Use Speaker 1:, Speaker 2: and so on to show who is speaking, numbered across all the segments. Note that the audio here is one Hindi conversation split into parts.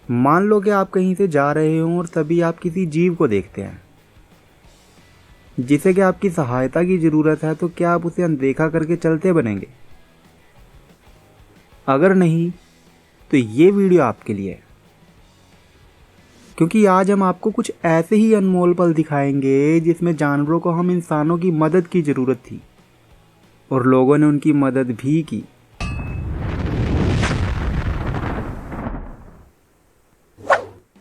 Speaker 1: मान लो कि आप कहीं से जा रहे हो और तभी आप किसी जीव को देखते हैं जिसे कि आपकी सहायता की ज़रूरत है, तो क्या आप उसे अनदेखा करके चलते बनेंगे? अगर नहीं, तो ये वीडियो आपके लिए है, क्योंकि आज हम आपको कुछ ऐसे ही अनमोल पल दिखाएंगे जिसमें जानवरों को हम इंसानों की मदद की ज़रूरत थी और लोगों ने उनकी मदद भी की।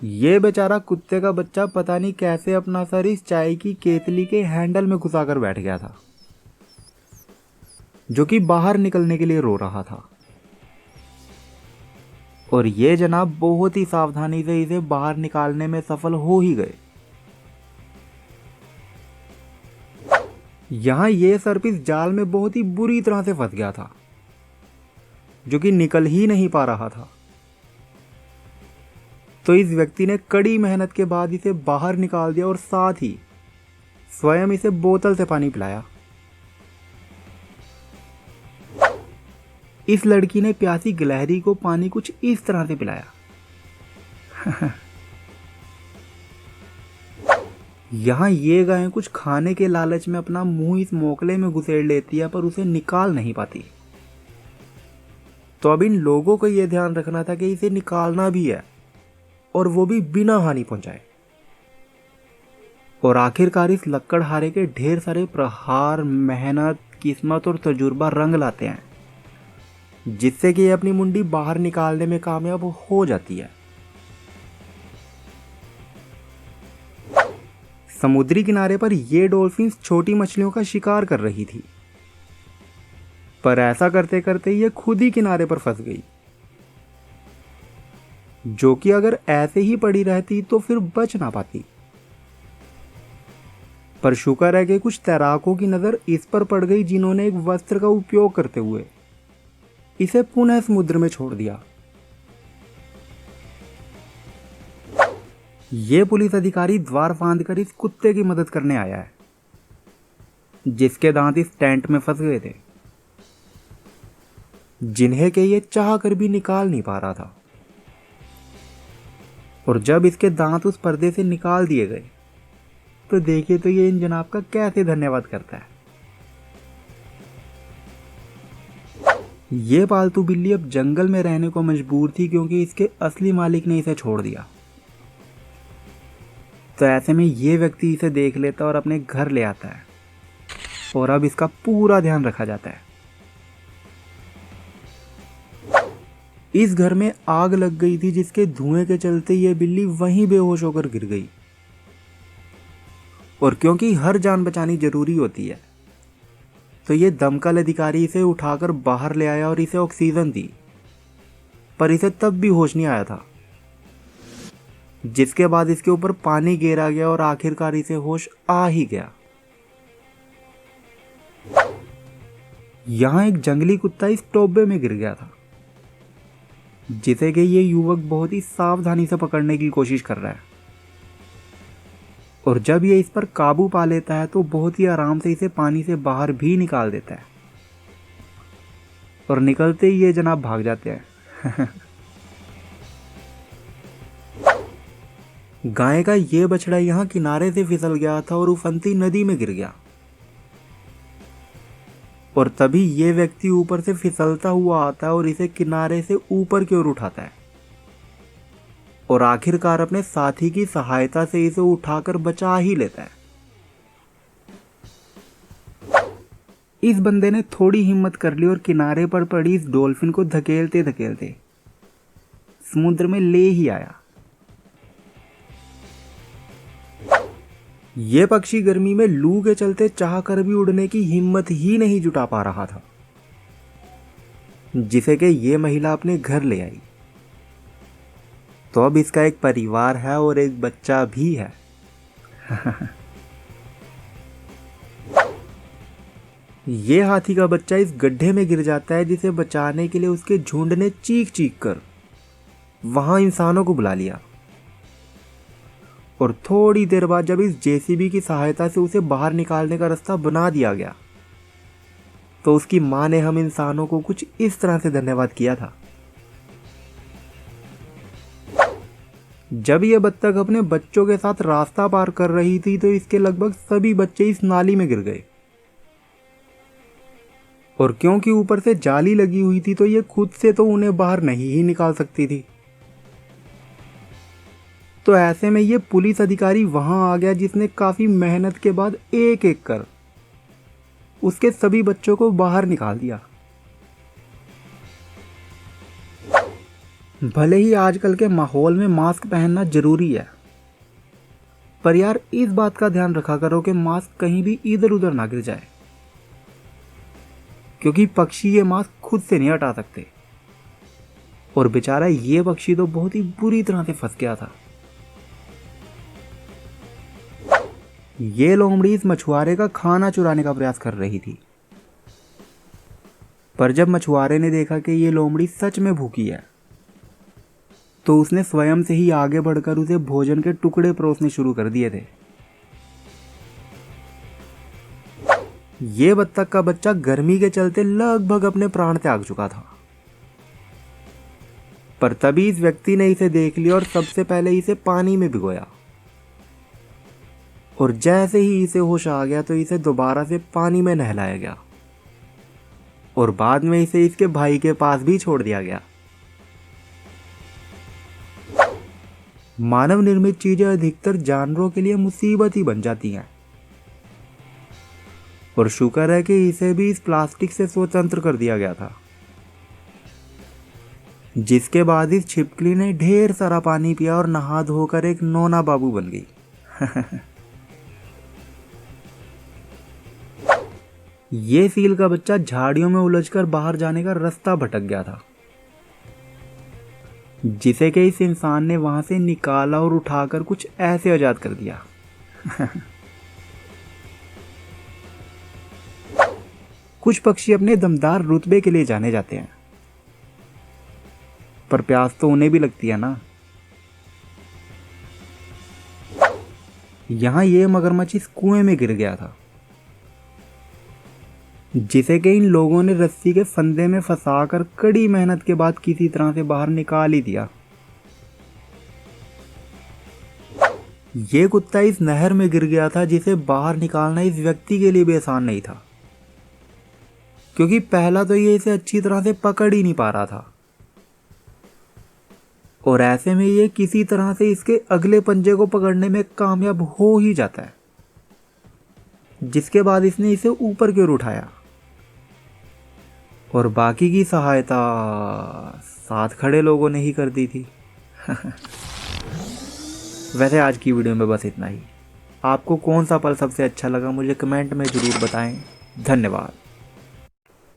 Speaker 1: ये बेचारा कुत्ते का बच्चा पता नहीं कैसे अपना सर इस चाय की केतली के हैंडल में घुसाकर बैठ गया था, जो कि बाहर निकलने के लिए रो रहा था। और ये जनाब बहुत ही सावधानी से इसे बाहर निकालने में सफल हो ही गए। यहां ये सर्पिस जाल में बहुत ही बुरी तरह से फंस गया था, जो कि निकल ही नहीं पा रहा था। तो इस व्यक्ति ने कड़ी मेहनत के बाद इसे बाहर निकाल दिया और साथ ही स्वयं इसे बोतल से पानी पिलाया। इस लड़की ने प्यासी गिलहरी को पानी कुछ इस तरह से पिलाया। यहां ये गाय कुछ खाने के लालच में अपना मुंह इस मोकले में घुसेड़ लेती है, पर उसे निकाल नहीं पाती। तो अब इन लोगों को यह ध्यान रखना था कि इसे निकालना भी है, और वो भी बिना हानि पहुंचाए। और आखिरकार इस लक्कड़हारे के ढेर सारे प्रहार, मेहनत, किस्मत और तजुर्बा रंग लाते हैं, जिससे कि ये अपनी मुंडी बाहर निकालने में कामयाब हो जाती है। समुद्री किनारे पर ये डॉल्फिन छोटी मछलियों का शिकार कर रही थी, पर ऐसा करते करते ये खुद ही किनारे पर फंस गई, जो कि अगर ऐसे ही पड़ी रहती तो फिर बच ना पाती। पर शुक्र है कि कुछ तैराकों की नजर इस पर पड़ गई, जिन्होंने एक वस्त्र का उपयोग करते हुए इसे पुनः समुद्र में छोड़ दिया। ये पुलिस अधिकारी द्वार फांद कर इस कुत्ते की मदद करने आया है, जिसके दांत इस टेंट में फंस गए थे, जिन्हें के ये चाह कर भी निकाल नहीं पा रहा था। और जब इसके दांत उस पर्दे से निकाल दिए गए, तो देखिए तो ये इन जनाब का कैसे धन्यवाद करता है। ये पालतू बिल्ली अब जंगल में रहने को मजबूर थी, क्योंकि इसके असली मालिक ने इसे छोड़ दिया। तो ऐसे में ये व्यक्ति इसे देख लेता और अपने घर ले आता है, और अब इसका पूरा ध्यान रखा जाता है। इस घर में आग लग गई थी, जिसके धुएं के चलते ये बिल्ली वहीं बेहोश होकर गिर गई। और क्योंकि हर जान बचानी जरूरी होती है, तो ये दमकल अधिकारी इसे उठाकर बाहर ले आया और इसे ऑक्सीजन दी, पर इसे तब भी होश नहीं आया था, जिसके बाद इसके ऊपर पानी गिरा गया और आखिरकार इसे होश आ ही गया। यहां एक जंगली कुत्ता इस टोबे में गिर गया था, जिसे कि ये युवक बहुत ही सावधानी से पकड़ने की कोशिश कर रहा है। और जब ये इस पर काबू पा लेता है, तो बहुत ही आराम से इसे पानी से बाहर भी निकाल देता है, और निकलते ही ये जनाब भाग जाते हैं। गाय का ये बछड़ा यहां किनारे से फिसल गया था और उफनती नदी में गिर गया। और तभी ये व्यक्ति ऊपर से फिसलता हुआ आता है और इसे किनारे से ऊपर की ओर उठाता है, और आखिरकार अपने साथी की सहायता से इसे उठाकर बचा ही लेता है। इस बंदे ने थोड़ी हिम्मत कर ली और किनारे पर पड़ी इस डॉल्फिन को धकेलते धकेलते समुद्र में ले ही आया। यह पक्षी गर्मी में लू के चलते चाहकर भी उड़ने की हिम्मत ही नहीं जुटा पा रहा था, जिसे कि ये महिला अपने घर ले आई। तो अब इसका एक परिवार है और एक बच्चा भी है। ये हाथी का बच्चा इस गड्ढे में गिर जाता है, जिसे बचाने के लिए उसके झुंड ने चीख चीख कर वहां इंसानों को बुला लिया। और थोड़ी देर बाद जब इस जेसीबी की सहायता से उसे बाहर निकालने का रास्ता बना दिया गया, तो उसकी मां ने हम इंसानों को कुछ इस तरह से धन्यवाद किया था। जब यह बत्तख अपने बच्चों के साथ रास्ता पार कर रही थी तो इसके लगभग सभी बच्चे इस नाली में गिर गए। और क्योंकि ऊपर से जाली लगी हुई थी तो ये खुद से तो उन्हें बाहर नहीं ही निकाल सकती थी। तो ऐसे में ये पुलिस अधिकारी वहां आ गया, जिसने काफी मेहनत के बाद एक एक कर उसके सभी बच्चों को बाहर निकाल दिया। भले ही आजकल के माहौल में मास्क पहनना जरूरी है, पर यार इस बात का ध्यान रखा करो कि मास्क कहीं भी इधर उधर ना गिर जाए, क्योंकि पक्षी ये मास्क खुद से नहीं हटा सकते। और बेचारा ये पक्षी तो बहुत ही बुरी तरह से फंस गया था। ये लोमड़ी इस मछुआरे का खाना चुराने का प्रयास कर रही थी, पर जब मछुआरे ने देखा कि ये लोमड़ी सच में भूखी है तो उसने स्वयं से ही आगे बढ़कर उसे भोजन के टुकड़े परोसने शुरू कर दिए थे। ये बत्तख का बच्चा गर्मी के चलते लगभग अपने प्राण त्याग चुका था, पर तभी इस व्यक्ति ने इसे देख लिया और सबसे पहले इसे पानी में भिगोया। और जैसे ही इसे होश आ गया तो इसे दोबारा से पानी में नहलाया गया और बाद में इसे इसके भाई के पास भी छोड़ दिया गया। मानव निर्मित चीजें अधिकतर जानवरों के लिए मुसीबत ही बन जाती हैं, और शुक्र है कि इसे भी इस प्लास्टिक से स्वतंत्र कर दिया गया था। जिसके बाद इस छिपकली ने ढेर सारा पानी पिया और नहा धोकर एक नोना बाबू बन गई। ये सील का बच्चा झाड़ियों में उलझकर बाहर जाने का रास्ता भटक गया था, जिसे कि इस इंसान ने वहां से निकाला और उठाकर कुछ ऐसे आजाद कर दिया। कुछ पक्षी अपने दमदार रुतबे के लिए जाने जाते हैं, पर प्यास तो उन्हें भी लगती है ना। यहां ये मगरमच्छ इस कुएं में गिर गया था, जिसे कि इन लोगों ने रस्सी के फंदे में फंसाकर कड़ी मेहनत के बाद किसी तरह से बाहर निकाल ही दिया। ये कुत्ता इस नहर में गिर गया था, जिसे बाहर निकालना इस व्यक्ति के लिए भी आसान नहीं था, क्योंकि पहला तो ये इसे अच्छी तरह से पकड़ ही नहीं पा रहा था, और ऐसे में ये किसी तरह से इसके अगले पंजे को पकड़ने में कामयाब हो ही जाता है, जिसके बाद इसने इसे ऊपर की ओर उठाया और बाकी की सहायता साथ खड़े लोगों ने ही कर दी थी। वैसे आज की वीडियो में बस इतना ही। आपको कौन सा पल सबसे अच्छा लगा मुझे कमेंट में ज़रूर बताएं। धन्यवाद।